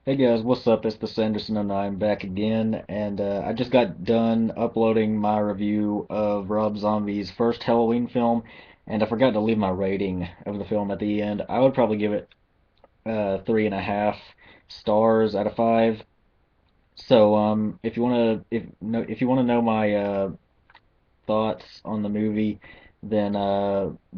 Hey guys, what's up? It's the Sanderson and I'm back again, and I just got done uploading my review of Rob Zombie's first Halloween film, and I forgot to leave my rating of the film at the end. I would probably give it 3.5 stars out of 5. So, if you wanna if you wanna know my thoughts on the movie, then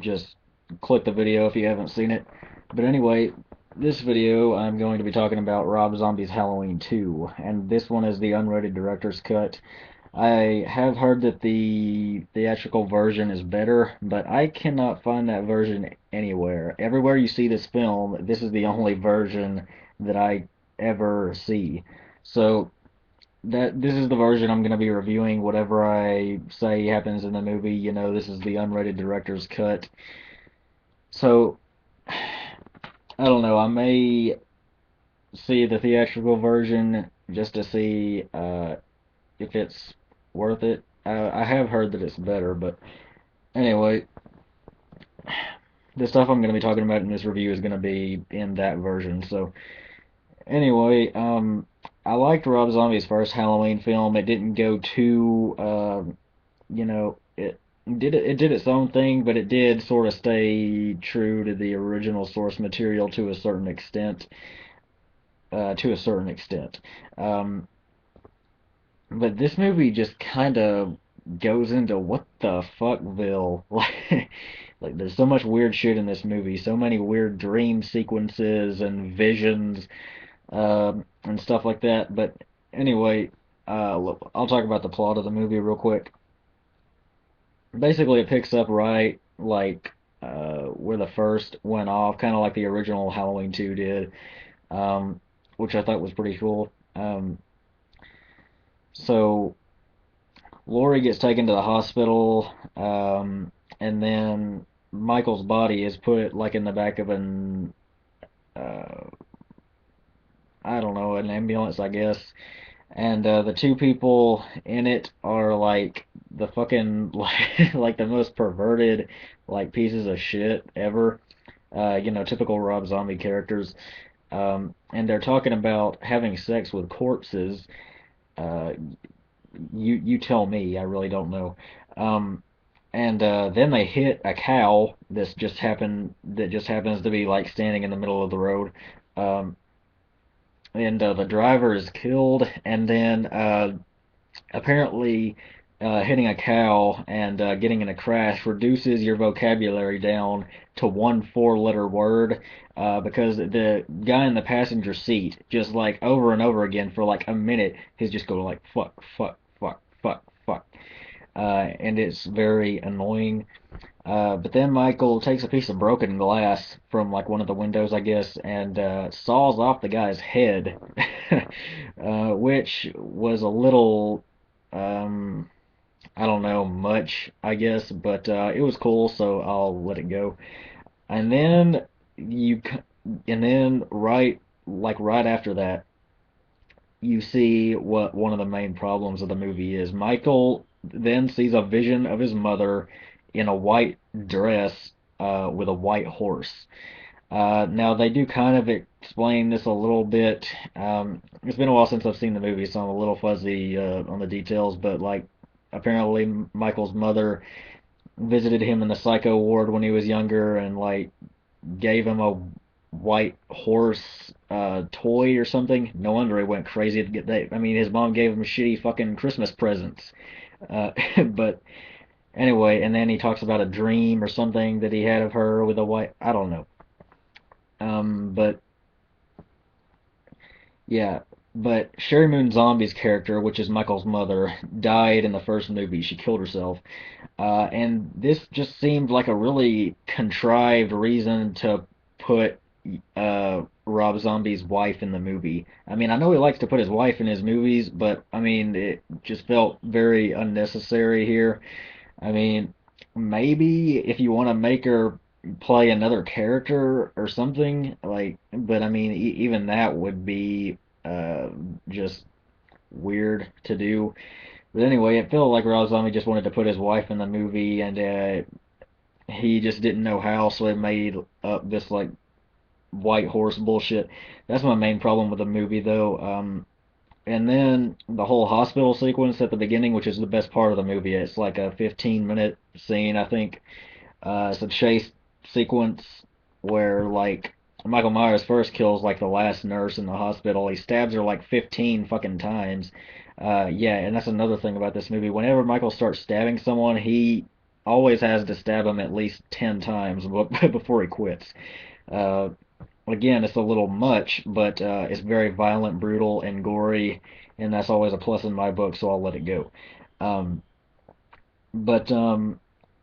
just click the video if you haven't seen it. But anyway, this video I'm going to be talking about Rob Zombie's Halloween 2, and this one is the unrated director's cut. I have heard that the theatrical version is better, but I cannot find that version anywhere. Everywhere you see this film, this is the only version that I ever see. So that this is the version I'm going to be reviewing. Whatever I say happens in the movie, this is the unrated director's cut. So I don't know. I may see the theatrical version just to see if it's worth it. I have heard that it's better, but anyway, the stuff I'm going to be talking about in this review is going to be in that version. So anyway, I liked Rob Zombie's first Halloween film. It didn't go too it did its own thing, but it did sort of stay true to the original source material to a certain extent. To a certain extent, um, but this movie just kind of goes into what the fuckville. Like there's so much weird shit in this movie, so many weird dream sequences and visions, and stuff like that. But anyway, I'll talk about the plot of the movie real quick. Basically it picks up right like where the first went off, kind of like the original Halloween 2 did, um, which I thought was pretty cool. So Lori gets taken to the hospital, and then Michael's body is put like in the back of an uh, I don't know, an ambulance, I guess. And the two people in it are like the fucking like the most perverted like pieces of shit ever. Typical Rob Zombie characters. And they're talking about having sex with corpses. Uh, you tell me. I really don't know. Um, and then they hit a cow that just happens to be like standing in the middle of the road. Um, and the driver is killed, and then apparently hitting a cow and getting in a crash reduces your vocabulary down to one four-letter word, because the guy in the passenger seat just like over and over again for like a minute he's just going like fuck, fuck, fuck, fuck, fuck, and it's very annoying. But then Michael takes a piece of broken glass from like one of the windows, I guess, and saws off the guy's head, which was a little, um, I don't know, much, I guess, but it was cool, so I'll let it go. And then you, and then right after that, you see what one of the main problems of the movie is. Michael then sees a vision of his mother in a white dress with a white horse. Now they do kind of explain this a little bit. It's been a while since I've seen the movie, so I'm a little fuzzy on the details. But like, apparently Michael's mother visited him in the psycho ward when he was younger, and like gave him a white horse toy or something. No wonder he went crazy to get that. I mean, his mom gave him shitty fucking Christmas presents. But anyway, and then he talks about a dream or something that he had of her with a white. I don't know. But yeah. But Sherry Moon Zombie's character, which is Michael's mother, died in the first movie. She killed herself. And this just seemed like a really contrived reason to put Rob Zombie's wife in the movie. I mean, I know he likes to put his wife in his movies, but I mean, it just felt very unnecessary here. I mean, maybe if you want to make her play another character or something, like, but I mean, even that would be uh, just weird to do. But anyway, it felt like Rob Zombie just wanted to put his wife in the movie, and he just didn't know how, so he made up this like white horse bullshit. That's my main problem with the movie, though. And then the whole hospital sequence at the beginning, which is the best part of the movie. It's like a 15-minute scene, I think. It's a chase sequence where like Michael Myers first kills like the last nurse in the hospital. He stabs her like 15 fucking times. Yeah, and that's another thing about this movie. Whenever Michael starts stabbing someone, he always has to stab him at least 10 times before he quits. Uh, Again, it's a little much, but it's very violent, brutal, and gory, and that's always a plus in my book, so I'll let it go. Um, but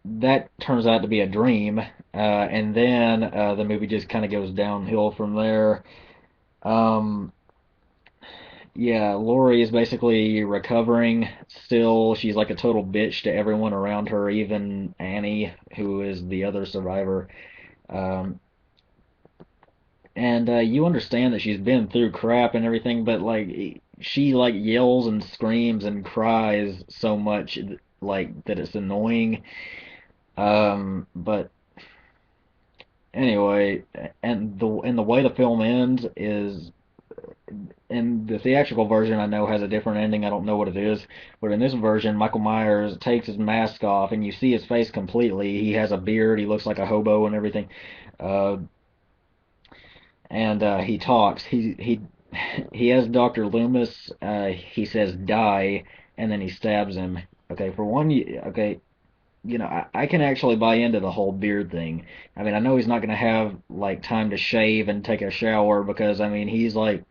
that turns out to be a dream, and then the movie just kind of goes downhill from there. Um, yeah, Lori is basically recovering still. She's like a total bitch to everyone around her, even Annie, who is the other survivor. Um, and you understand that she's been through crap and everything, but like she like yells and screams and cries so much like that it's annoying. But anyway, and the way the film ends is, in the theatrical version I know has a different ending. I don't know what it is, but in this version, Michael Myers takes his mask off and you see his face completely. He has a beard. He looks like a hobo and everything. Uh, and he talks. He has Dr. Loomis. He says die, and then he stabs him. Okay, for one, okay, I can actually buy into the whole beard thing. I mean, I know he's not gonna have like time to shave and take a shower because I mean he's like,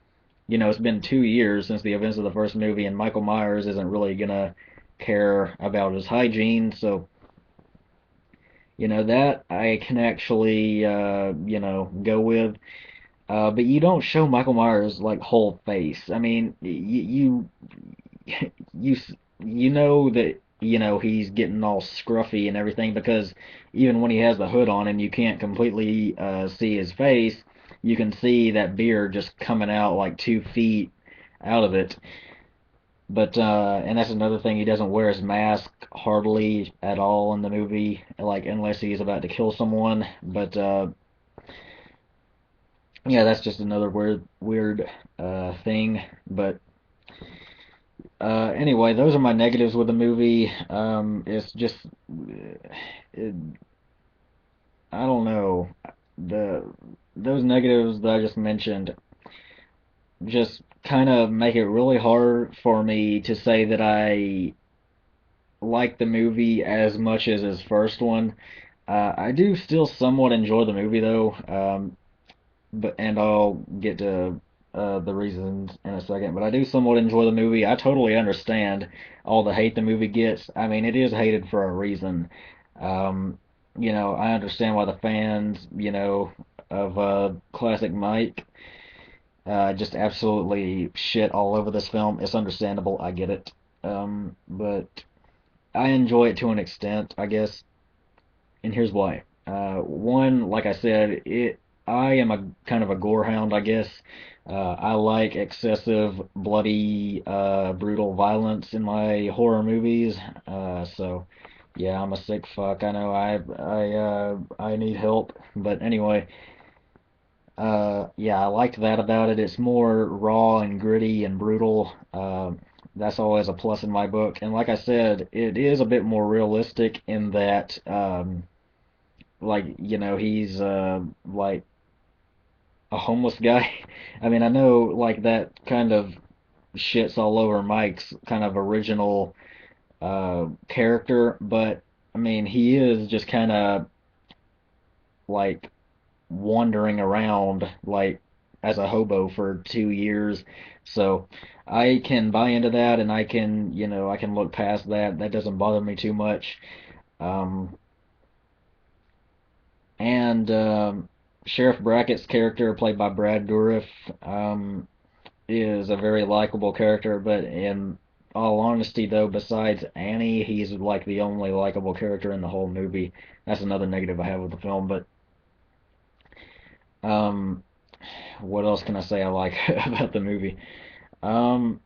it's been 2 years since the events of the first movie, and Michael Myers isn't really gonna care about his hygiene, so that I can actually go with. But you don't show Michael Myers like whole face. I mean, you you know that he's getting all scruffy and everything because even when he has the hood on and you can't completely see his face, you can see that beard just coming out like 2 feet out of it. But and that's another thing, he doesn't wear his mask hardly at all in the movie, like unless he's about to kill someone. But yeah, that's just another weird thing. But anyway, those are my negatives with the movie. It's just, it, I don't know, the those negatives that I just mentioned just kind of make it really hard for me to say that I like the movie as much as his first one. I do still somewhat enjoy the movie though, and I'll get to the reasons in a second. But I do somewhat enjoy the movie. I totally understand all the hate the movie gets. I mean, it is hated for a reason. Um, I understand why the fans, of classic Mike, just absolutely shit all over this film. It's understandable. I get it. But I enjoy it to an extent, I guess, and here's why. One, like I said, I am a kind of a gore hound, I guess. I like excessive, bloody, brutal violence in my horror movies. So yeah, I'm a sick fuck. I know I need help, but anyway, yeah, I liked that about it. It's more raw and gritty and brutal. That's always a plus in my book. And like I said, it is a bit more realistic in that, like, he's like a homeless guy. I mean, I know like that kind of shits all over Mike's kind of original character, but I mean, he is just kind of like wandering around like as a hobo for 2 years. So I can buy into that, and I can look past that. That doesn't bother me too much. Um, and Sheriff Brackett's character, played by Brad Dourif, is a very likable character. But in all honesty, though, besides Annie, he's like the only likable character in the whole movie. That's another negative I have with the film. But um, what else can I say I like about the movie? Um,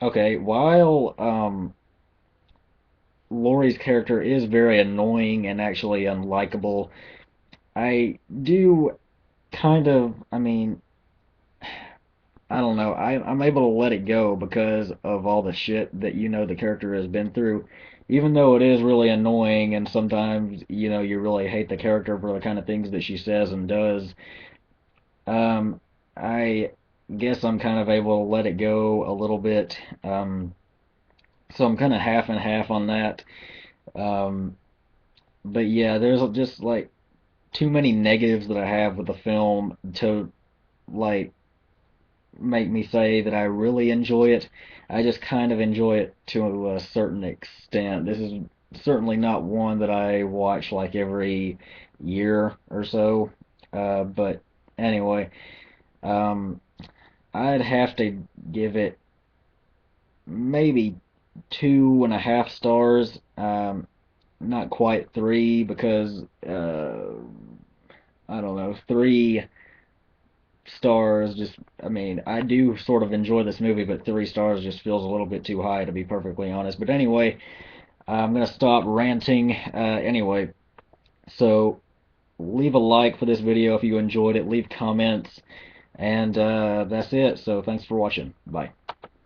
okay, while Laurie's character is very annoying and actually unlikable, I do kind of, I mean, I don't know. I'm able to let it go because of all the shit that the character has been through. Even though it is really annoying and sometimes, you really hate the character for the kind of things that she says and does. I guess I'm kind of able to let it go a little bit. So I'm kind of half and half on that. Um, but yeah, there's just like too many negatives that I have with the film to like make me say that I really enjoy it. I just kind of enjoy it to a certain extent. This is certainly not one that I watch like every year or so. But anyway, um, I'd have to give it maybe 2.5 stars. Not quite three because I don't know, 3 stars just, I mean, I do sort of enjoy this movie, but 3 stars just feels a little bit too high to be perfectly honest. But anyway, I'm gonna stop ranting. Anyway, so leave a like for this video if you enjoyed it, leave comments, and that's it. So thanks for watching. Bye.